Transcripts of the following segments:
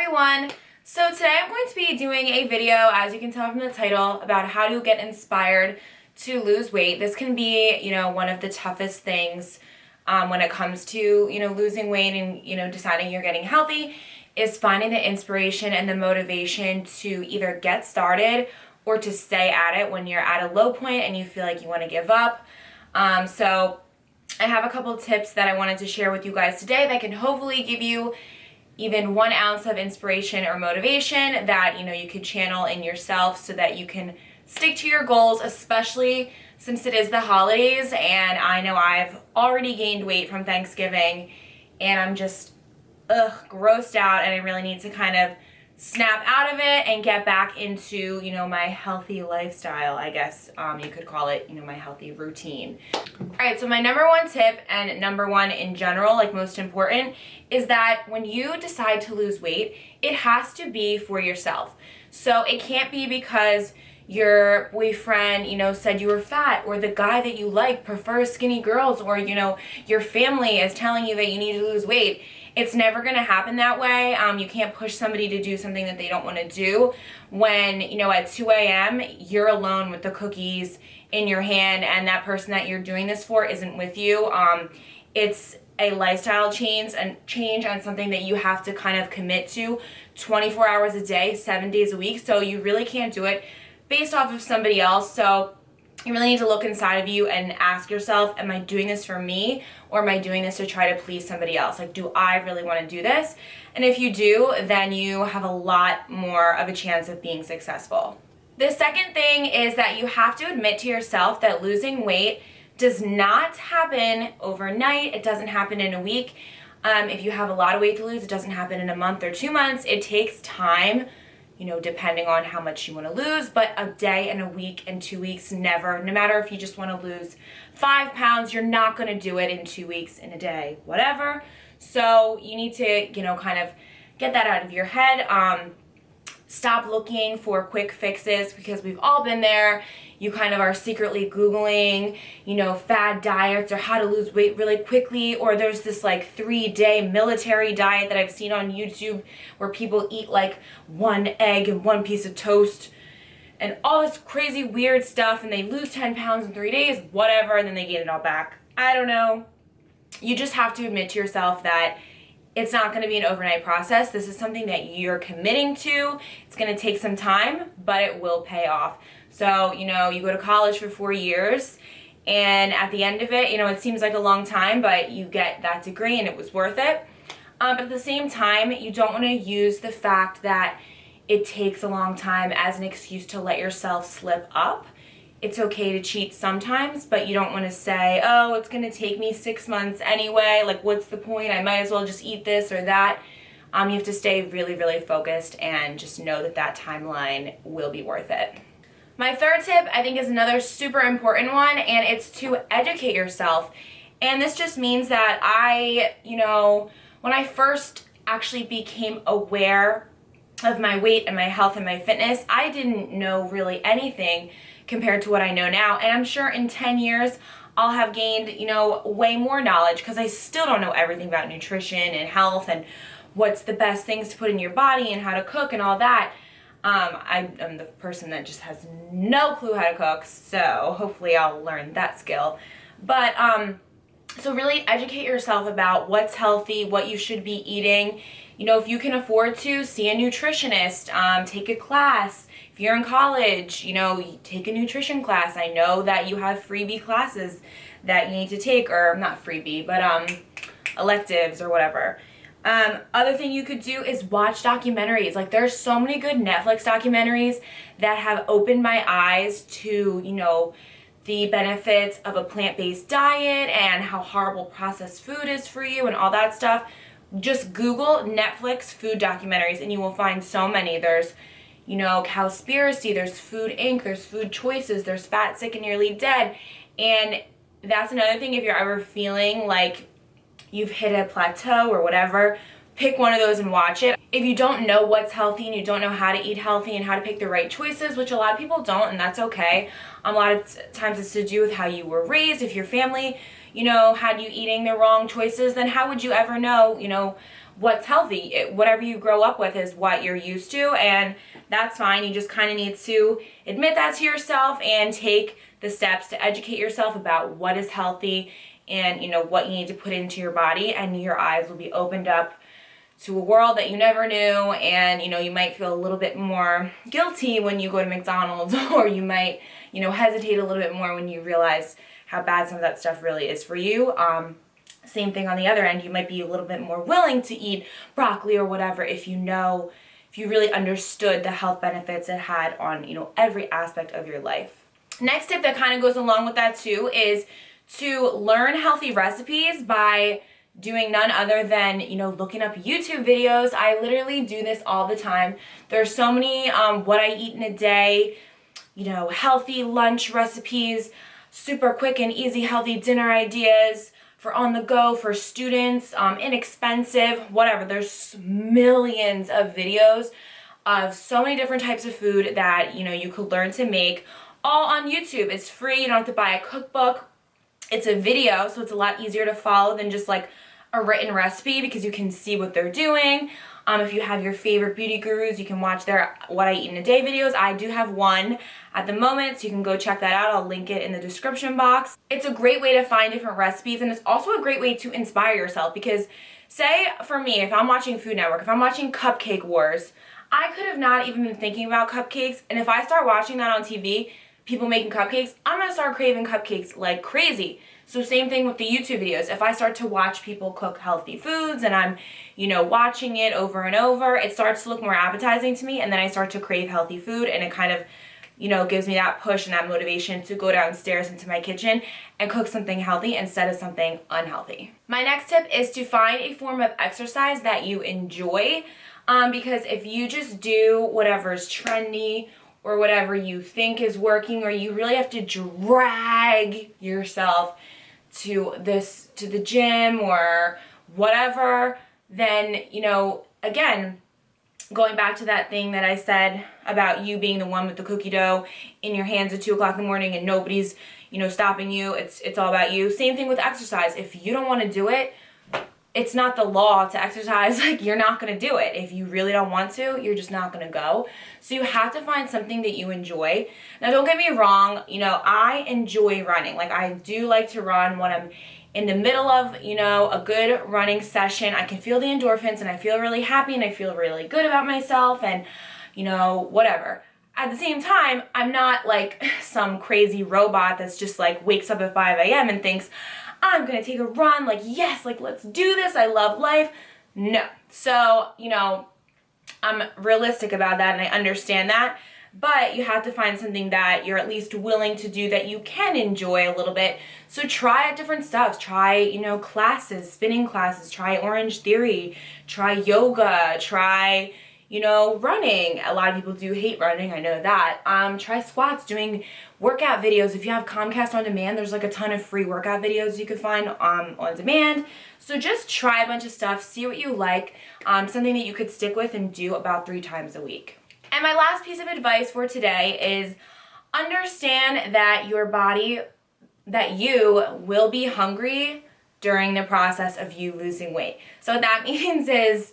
everyone! So today I'm going to be doing a video, as you can tell from the title, about how to get inspired to lose weight. This can be, one of the toughest things when it comes to, losing weight and, deciding you're getting healthy, is finding the inspiration and the motivation to either get started or to stay at it when you're at a low point and you feel like you want to give up. So I have a couple tips that I wanted to share with you guys today that can hopefully give you even 1 ounce of inspiration or motivation that you could channel in yourself so that you can stick to your goals, especially since it is the holidays and I know I've already gained weight from Thanksgiving and I'm just grossed out and I really need to kind of snap out of it and get back into my healthy lifestyle, I guess you could call it, my healthy routine. Alright, so my number 1 tip, and number 1 in general, like most important, is that when you decide to lose weight, it has to be for yourself. So it can't be because your boyfriend, said you were fat, or the guy that you like prefers skinny girls, or, your family is telling you that you need to lose weight. It's never going to happen that way. You can't push somebody to do something that they don't want to do when, at 2 a.m. you're alone with the cookies in your hand and that person that you're doing this for isn't with you. It's a lifestyle change and something that you have to kind of commit to 24 hours a day, 7 days a week. So you really can't do it based off of somebody else. So you really need to look inside of you and ask yourself, am I doing this for me, or am I doing this to try to please somebody else? Like, do I really want to do this? And if you do, then you have a lot more of a chance of being successful. The second thing is that you have to admit to yourself that losing weight does not happen overnight. It doesn't happen in a week. If you have a lot of weight to lose, it doesn't happen in a month or 2 months. It takes time, depending on how much you want to lose, but a day and a week and 2 weeks, never. No matter if you just want to lose 5 pounds, you're not going to do it in 2 weeks, in a day, whatever. So you need to, kind of get that out of your head. Stop looking for quick fixes, because we've all been there. You kind of are secretly Googling, fad diets or how to lose weight really quickly, or there's this like 3-day military diet that I've seen on YouTube where people eat like 1 egg and 1 piece of toast and all this crazy weird stuff and they lose 10 pounds in 3 days, whatever, and then they gain it all back. I don't know. You just have to admit to yourself that it's not going to be an overnight process. This is something that you're committing to. It's going to take some time, but it will pay off. So, you go to college for 4 years, and at the end of it, it seems like a long time, but you get that degree and it was worth it. But at the same time, you don't want to use the fact that it takes a long time as an excuse to let yourself slip up. It's okay to cheat sometimes, but you don't want to say, oh, it's going to take me 6 months anyway. Like, what's the point? I might as well just eat this or that. You have to stay really, really focused and just know that that timeline will be worth it. My third tip, I think, is another super important one, and it's to educate yourself. And this just means that when I first actually became aware of my weight and my health and my fitness, I didn't know really anything compared to what I know now. And I'm sure in 10 years, I'll have gained, way more knowledge, because I still don't know everything about nutrition and health and what's the best things to put in your body and how to cook and all that. I'm the person that just has no clue how to cook, so hopefully I'll learn that skill. But, so really educate yourself about what's healthy, what you should be eating. If you can afford to, see a nutritionist, take a class. If you're in college, take a nutrition class. I know that you have freebie classes that you need to take, or not freebie, but electives or whatever. Other thing you could do is watch documentaries. Like, there's so many good Netflix documentaries that have opened my eyes to, the benefits of a plant-based diet and how horrible processed food is for you and all that stuff. Just Google Netflix food documentaries and you will find so many. There's, Cowspiracy, there's Food Inc., there's Food Choices, there's Fat, Sick, and Nearly Dead. And that's another thing, if you're ever feeling like you've hit a plateau or whatever, pick one of those and watch it. If you don't know what's healthy and you don't know how to eat healthy and how to pick the right choices, which a lot of people don't, and that's okay. A lot of times it's to do with how you were raised. If your family, had you eating the wrong choices, then how would you ever know, what's healthy. Whatever you grow up with is what you're used to, and that's fine. You just kind of need to admit that to yourself and take the steps to educate yourself about what is healthy and, you know, what you need to put into your body, and your eyes will be opened up to a world that you never knew. And, you know, you might feel a little bit more guilty when you go to McDonald's, or you might, you know, hesitate a little bit more when you realize how bad some of that stuff really is for you. Same thing on the other end. You might be a little bit more willing to eat broccoli or whatever if you really understood the health benefits it had on, you know, every aspect of your life. Next tip that kind of goes along with that too is to learn healthy recipes by doing none other than, you know, looking up YouTube videos. I literally do this all the time. There's so many what I eat in a day, you know, healthy lunch recipes, super quick and easy healthy dinner ideas for on the go, for students, inexpensive, whatever. There's millions of videos of so many different types of food that, you know, you could learn to make, all on YouTube. It's free. You don't have to buy a cookbook. It's a video, so it's a lot easier to follow than just like a written recipe, because you can see what they're doing. If you have your favorite beauty gurus, you can watch their what I eat in a day videos. I do have one at the moment, so you can go check that out. I'll link it in the description box. It's a great way to find different recipes, and it's also a great way to inspire yourself, because say for me, if I'm watching Food Network, if I'm watching Cupcake Wars, I could have not even been thinking about cupcakes, and if I start watching that on TV, people making cupcakes, I'm gonna start craving cupcakes like crazy. So same thing with the YouTube videos. If I start to watch people cook healthy foods and I'm, you know, watching it over and over, it starts to look more appetizing to me, and then I start to crave healthy food, and it kind of, you know, gives me that push and that motivation to go downstairs into my kitchen and cook something healthy instead of something unhealthy. My next tip is to find a form of exercise that you enjoy, because if you just do whatever's trendy or whatever you think is working, or you really have to drag yourself to the gym or whatever, then, you know, again, going back to that thing that I said about you being the one with the cookie dough in your hands at 2 o'clock in the morning and nobody's, you know, stopping you. It's all about you. Same thing with exercise. If you don't want to do it, it's not the law to exercise. Like, you're not going to do it. If you really don't want to, you're just not going to go. So you have to find something that you enjoy. Now, don't get me wrong. You know, I enjoy running. Like, I do like to run when I'm in the middle of, you know, a good running session. I can feel the endorphins, and I feel really happy, and I feel really good about myself, and, you know, whatever. At the same time, I'm not like some crazy robot that's just like wakes up at 5 a.m. and thinks, I'm gonna take a run, like, yes, like, let's do this, I love life. No. So, you know, I'm realistic about that, and I understand that, but you have to find something that you're at least willing to do that you can enjoy a little bit. So try out different stuff. Try, you know, classes, spinning classes, try Orange Theory, try yoga, try, you know, running. A lot of people do hate running, I know that. Try squats, doing workout videos. If you have Comcast On Demand, there's like a ton of free workout videos you could find on demand. So just try a bunch of stuff, see what you like, something that you could stick with and do about 3 times a week. And my last piece of advice for today is understand that your body, that you will be hungry during the process of you losing weight. So what that means is,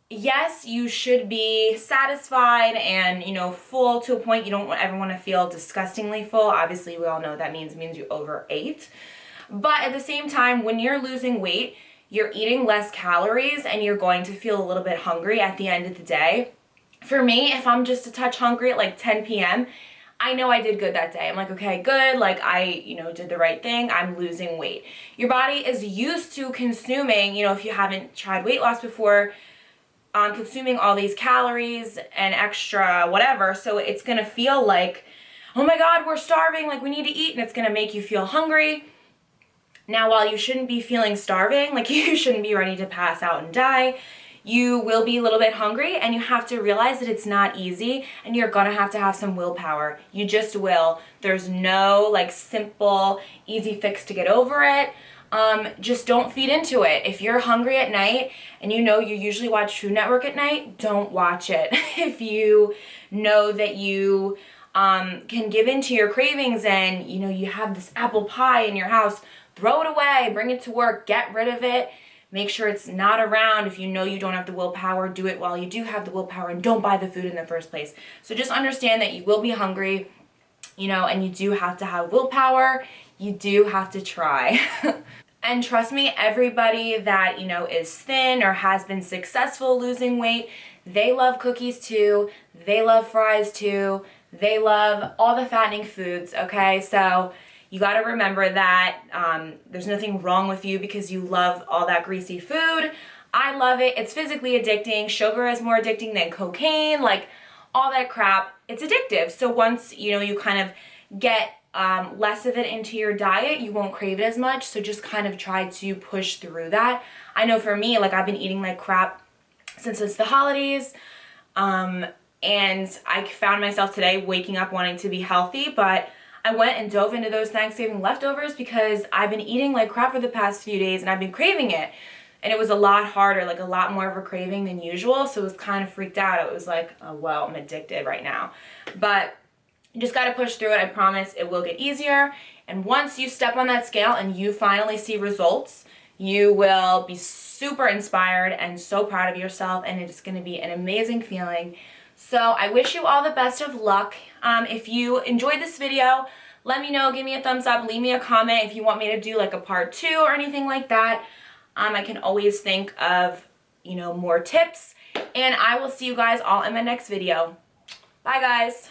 yes, you should be satisfied and, you know, full to a point. You don't ever want to feel disgustingly full. Obviously, we all know that means you overate. But at the same time, when you're losing weight, you're eating less calories and you're going to feel a little bit hungry at the end of the day. For me, if I'm just a touch hungry at like 10 p.m., I know I did good that day. I'm like, okay, good. Like, I, you know, did the right thing. I'm losing weight. Your body is used to consuming, you know, if you haven't tried weight loss before, consuming all these calories and extra whatever. So it's going to feel like, oh my God, we're starving. Like, we need to eat. And it's going to make you feel hungry. Now, while you shouldn't be feeling starving, like you shouldn't be ready to pass out and die, you will be a little bit hungry, and you have to realize that it's not easy, and you're gonna have to have some willpower. You just will. There's no like simple, easy fix to get over it. Just don't feed into it. If you're hungry at night and you know you usually watch Food Network at night, don't watch it. If you know that you can give in to your cravings and you know you have this apple pie in your house, throw it away, bring it to work, get rid of it. Make sure it's not around. If you know you don't have the willpower, do it while you do have the willpower, and don't buy the food in the first place. So just understand that you will be hungry, you know, and you do have to have willpower. You do have to try. And trust me, everybody that, you know, is thin or has been successful losing weight, they love cookies too. They love fries too. They love all the fattening foods, okay? So you got to remember that there's nothing wrong with you because you love all that greasy food. I love it. It's physically addicting. Sugar is more addicting than cocaine, like all that crap. It's addictive. So once, you know, you kind of get less of it into your diet, you won't crave it as much. So just kind of try to push through that. I know for me, like I've been eating like crap since it's the holidays. And I found myself today waking up wanting to be healthy, but I went and dove into those Thanksgiving leftovers because I've been eating like crap for the past few days and I've been craving it. And it was a lot harder, like a lot more of a craving than usual. So it was kind of freaked out. It was like, oh, well, I'm addicted right now. But you just got to push through it. I promise it will get easier. And once you step on that scale and you finally see results, you will be super inspired and so proud of yourself. And it's going to be an amazing feeling. So I wish you all the best of luck. If you enjoyed this video, let me know. Give me a thumbs up. Leave me a comment if you want me to do like a part 2 or anything like that. I can always think of, you know, more tips. And I will see you guys all in my next video. Bye, guys.